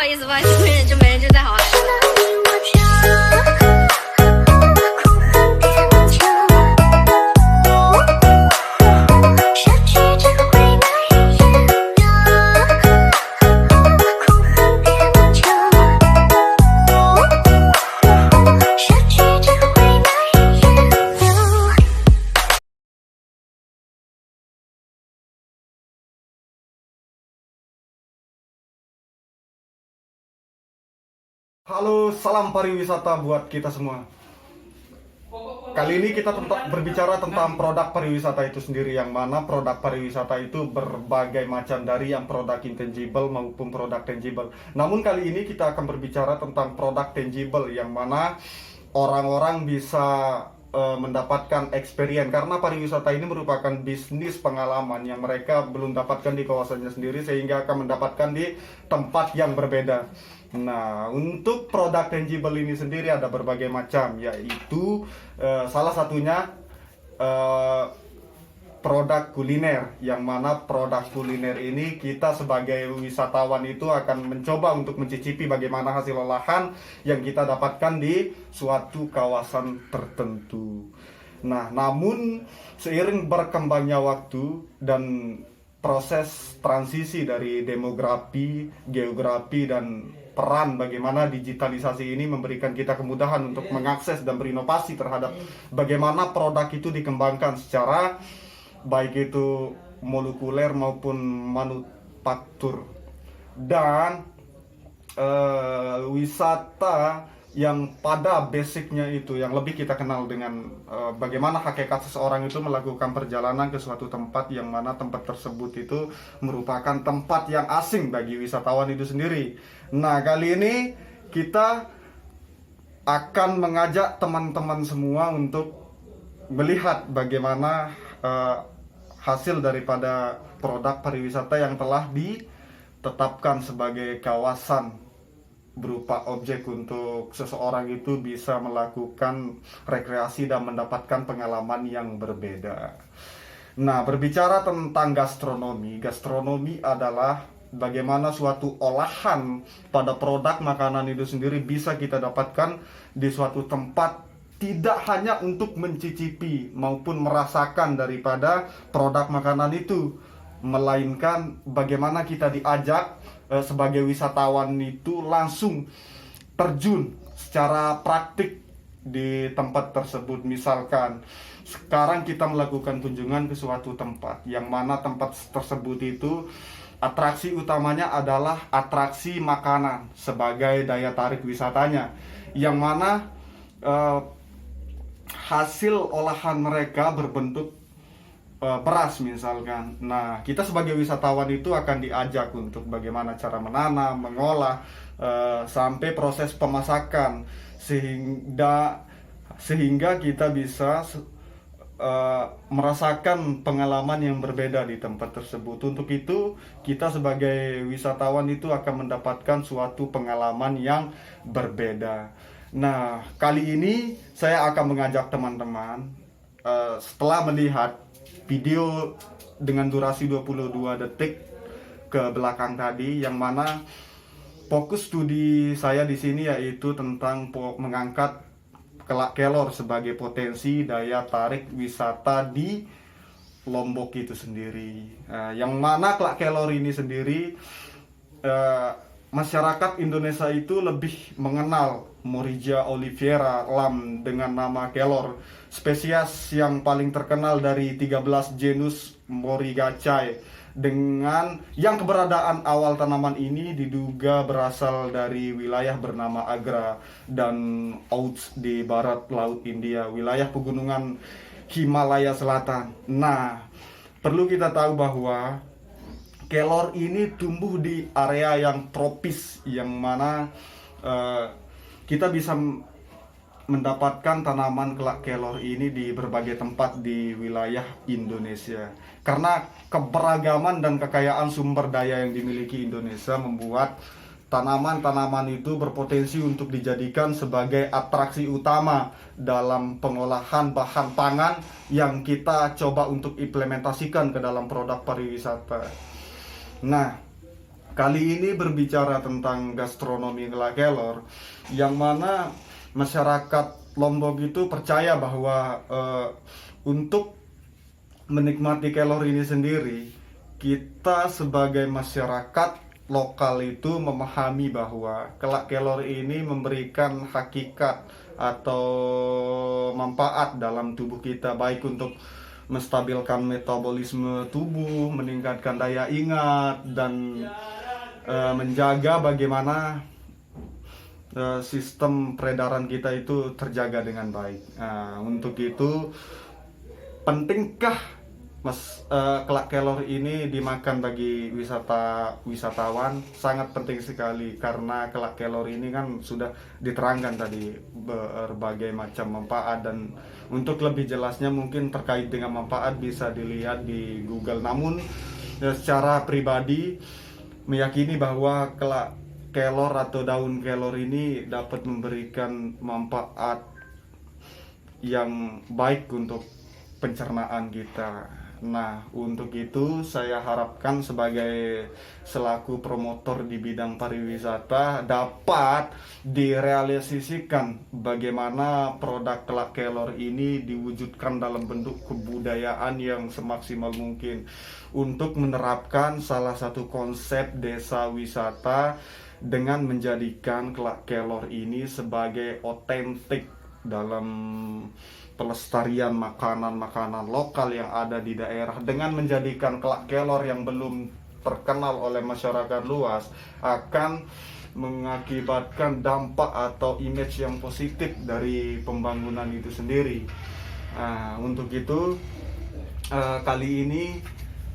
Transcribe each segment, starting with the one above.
好意思，不好意思，没人就再好了。Halo, salam pariwisata buat kita semua. Kali ini kita berbicara tentang produk pariwisata itu sendiri, yang mana produk pariwisata itu berbagai macam, dari yang produk intangible maupun produk tangible. Namun kali ini kita akan berbicara tentang produk tangible, yang mana orang-orang bisa mendapatkan experience, karena pariwisata ini merupakan bisnis pengalaman yang mereka belum dapatkan di kawasannya sendiri, sehingga akan mendapatkan di tempat yang berbeda. Nah, untuk produk tangible ini sendiri ada berbagai macam, yaitu salah satunya produk kuliner, yang mana produk kuliner ini kita sebagai wisatawan itu akan mencoba untuk mencicipi bagaimana hasil olahan yang kita dapatkan di suatu kawasan tertentu. Nah, namun seiring berkembangnya waktu dan proses transisi dari demografi, geografi, dan peran bagaimana digitalisasi ini memberikan kita kemudahan untuk mengakses dan berinovasi terhadap bagaimana produk itu dikembangkan secara baik itu molekuler maupun manufaktur. Dan wisata yang pada basicnya itu yang lebih kita kenal dengan bagaimana hakikat seseorang itu melakukan perjalanan ke suatu tempat, yang mana tempat tersebut itu merupakan tempat yang asing bagi wisatawan itu sendiri. Nah, kali ini kita akan mengajak teman-teman semua untuk melihat bagaimana hasil daripada produk pariwisata yang telah ditetapkan sebagai kawasan berupa objek untuk seseorang itu bisa melakukan rekreasi dan mendapatkan pengalaman yang berbeda. Nah, berbicara tentang gastronomi adalah bagaimana suatu olahan pada produk makanan itu sendiri bisa kita dapatkan di suatu tempat, tidak hanya untuk mencicipi maupun merasakan daripada produk makanan itu, melainkan bagaimana kita diajak sebagai wisatawan itu langsung terjun secara praktik di tempat tersebut. Misalkan sekarang kita melakukan kunjungan ke suatu tempat, yang mana tempat tersebut itu atraksi utamanya adalah atraksi makanan sebagai daya tarik wisatanya, yang mana hasil olahan mereka berbentuk beras misalkan. Nah, kita sebagai wisatawan itu akan diajak untuk bagaimana cara menanam, mengolah, sampai proses pemasakan, sehingga kita bisa merasakan pengalaman yang berbeda di tempat tersebut. Untuk itu, kita sebagai wisatawan itu akan mendapatkan suatu pengalaman yang berbeda. Nah, kali ini saya akan mengajak teman-teman setelah melihat video dengan durasi 22 detik ke belakang tadi, yang mana fokus studi saya di sini yaitu tentang mengangkat Kelak Kelor sebagai potensi daya tarik wisata di Lombok itu sendiri. Yang mana Kelak Kelor ini sendiri, masyarakat Indonesia itu lebih mengenal Morija oleifera Lam dengan nama kelor, spesies yang paling terkenal dari 13 genus Morigacea, dengan yang keberadaan awal tanaman ini diduga berasal dari wilayah bernama Agra dan Oudh di barat laut India, wilayah pegunungan Himalaya Selatan. Nah, perlu kita tahu bahwa kelor ini tumbuh di area yang tropis, yang mana kita bisa mendapatkan tanaman kelak kelor ini di berbagai tempat di wilayah Indonesia. Karena keberagaman dan kekayaan sumber daya yang dimiliki Indonesia membuat tanaman-tanaman itu berpotensi untuk dijadikan sebagai atraksi utama dalam pengolahan bahan pangan yang kita coba untuk implementasikan ke dalam produk pariwisata. Nah, Kali ini berbicara tentang gastronomi kelak kelor, yang mana masyarakat Lombok itu percaya bahwa untuk menikmati kelor ini sendiri, kita sebagai masyarakat lokal itu memahami bahwa kelak kelor ini memberikan hakikat atau manfaat dalam tubuh kita, baik untuk menstabilkan metabolisme tubuh, meningkatkan daya ingat, dan menjaga bagaimana sistem peredaran kita itu terjaga dengan baik. Nah, untuk itu pentingkah kelak kelor ini dimakan bagi wisatawan? Sangat penting sekali, karena kelak kelor ini kan sudah diterangkan tadi berbagai macam manfaat, dan untuk lebih jelasnya mungkin terkait dengan manfaat bisa dilihat di Google. Namun secara pribadi meyakini bahwa kelak kelor atau daun kelor ini dapat memberikan manfaat yang baik untuk pencernaan kita. Nah, untuk itu saya harapkan sebagai selaku promotor di bidang pariwisata dapat direalisasikan bagaimana produk kelak kelor ini diwujudkan dalam bentuk kebudayaan yang semaksimal mungkin, untuk menerapkan salah satu konsep desa wisata dengan menjadikan kelak kelor ini sebagai otentik dalam pelestarian makanan-makanan lokal yang ada di daerah, dengan menjadikan kelak kelor yang belum terkenal oleh masyarakat luas akan mengakibatkan dampak atau image yang positif dari pembangunan itu sendiri. Nah, untuk itu kali ini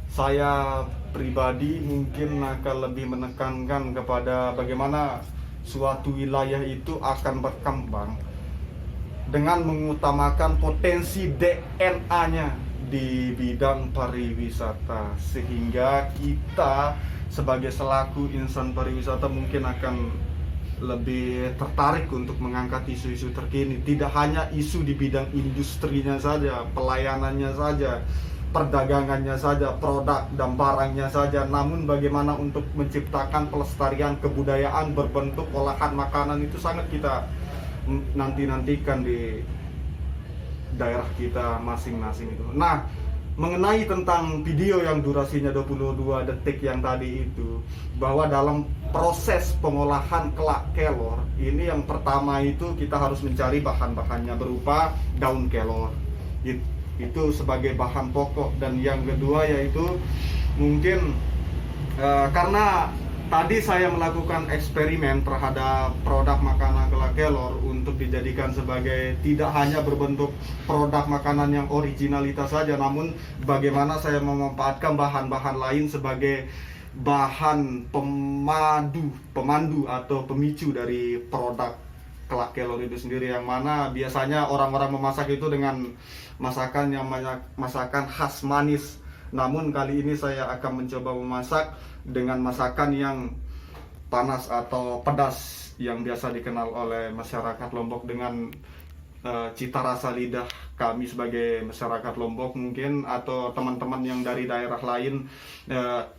saya pribadi mungkin akan lebih menekankan kepada bagaimana suatu wilayah itu akan berkembang dengan mengutamakan potensi DNA-nya di bidang pariwisata, sehingga kita sebagai selaku insan pariwisata mungkin akan lebih tertarik untuk mengangkat isu-isu terkini, tidak hanya isu di bidang industrinya saja, pelayanannya saja, perdagangannya saja, produk dan barangnya saja, namun bagaimana untuk menciptakan pelestarian kebudayaan berbentuk olahan makanan itu sangat kita nantikan di daerah kita masing-masing itu. Nah, mengenai tentang video yang durasinya 22 detik yang tadi itu, bahwa dalam proses pengolahan kelak kelor ini, yang pertama itu kita harus mencari bahan-bahannya berupa daun kelor itu sebagai bahan pokok, dan yang kedua yaitu mungkin karena tadi saya melakukan eksperimen terhadap produk makanan kelak kelor untuk dijadikan sebagai tidak hanya berbentuk produk makanan yang originalitas saja, namun bagaimana saya memanfaatkan bahan-bahan lain sebagai bahan pemandu atau pemicu dari produk kelak kelor itu sendiri, yang mana biasanya orang-orang memasak itu dengan masakan yang masakan khas manis. Namun kali ini saya akan mencoba memasak dengan masakan yang panas atau pedas yang biasa dikenal oleh masyarakat Lombok, dengan cita rasa lidah kami sebagai masyarakat Lombok mungkin, atau teman-teman yang dari daerah lain,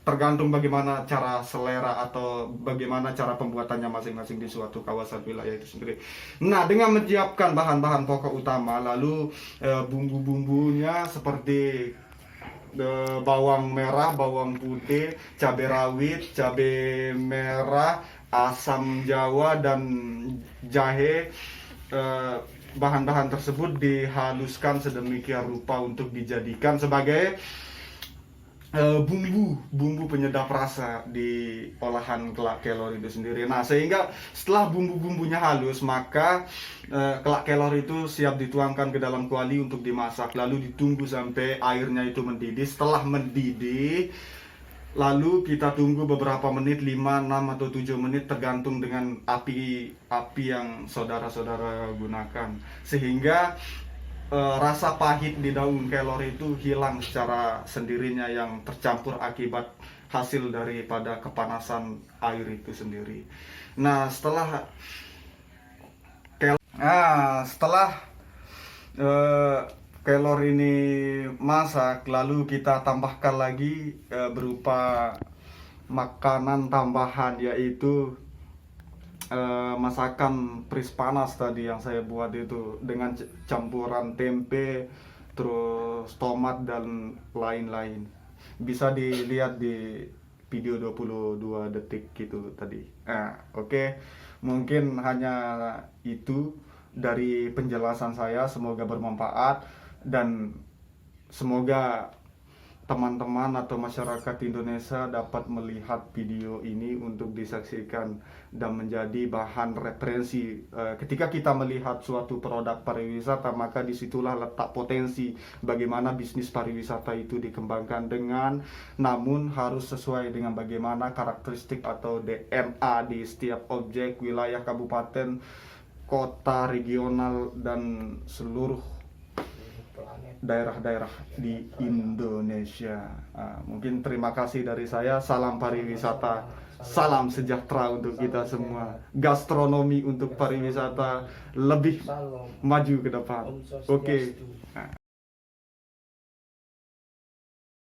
tergantung bagaimana cara selera atau bagaimana cara pembuatannya masing-masing di suatu kawasan wilayah itu sendiri. Nah, dengan menyiapkan bahan-bahan pokok utama, lalu bumbu-bumbunya seperti bawang merah, bawang putih, cabai rawit, cabai merah, asam jawa, dan jahe. Bahan-bahan tersebut dihaluskan sedemikian rupa untuk dijadikan sebagai bumbu penyedap rasa di olahan kelak kelor itu sendiri. Nah, sehingga setelah bumbu-bumbunya halus, maka kelak kelor itu siap dituangkan ke dalam kuali untuk dimasak, lalu ditunggu sampai airnya itu mendidih. Setelah mendidih, lalu kita tunggu beberapa menit, 5, 6 atau 7 menit tergantung dengan api yang saudara-saudara gunakan, sehingga rasa pahit di daun kelor itu hilang secara sendirinya, yang tercampur akibat hasil daripada kepanasan air itu sendiri. Nah, setelah kelor ini masak, lalu kita tambahkan lagi berupa makanan tambahan, yaitu masakan peris panas tadi yang saya buat itu dengan campuran tempe, terus tomat dan lain-lain. Bisa dilihat di video 22 detik gitu tadi. Oke. Mungkin hanya itu dari penjelasan saya, semoga bermanfaat dan semoga teman-teman atau masyarakat Indonesia dapat melihat video ini untuk disaksikan dan menjadi bahan referensi. Ketika kita melihat suatu produk pariwisata, maka disitulah letak potensi bagaimana bisnis pariwisata itu dikembangkan namun harus sesuai dengan bagaimana karakteristik atau DNA di setiap objek, wilayah, kabupaten, kota, regional, dan seluruh daerah-daerah di Indonesia. Mungkin terima kasih dari saya. Salam pariwisata, salam sejahtera untuk kita semua. Gastronomi untuk pariwisata lebih maju ke depan. Oke.